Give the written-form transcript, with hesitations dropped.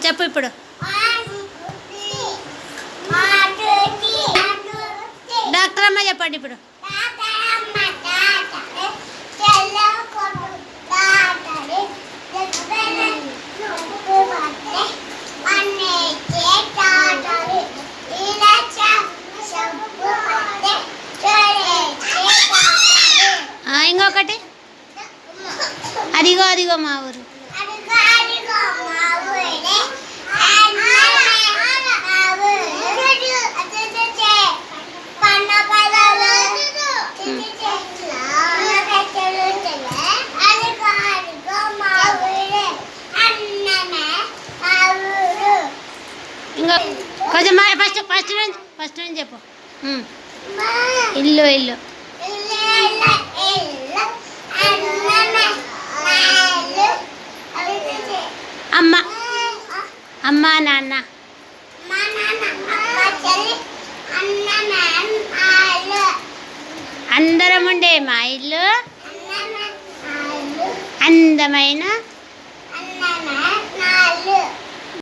చెప్పు ఇప్పుడు. డాక్టర్ అమ్మ చెప్పండి ఇప్పుడు. ఇంకొకటి అదిగో అదిగో మా ఊరు. ఇంకా కొంచెం ఫస్ట్ నుంచి చెప్పు. ఇల్లు ఇల్లు అమ్మ అమ్మ నాన్న అందరం ఉండే మా ఇల్లు అందమైన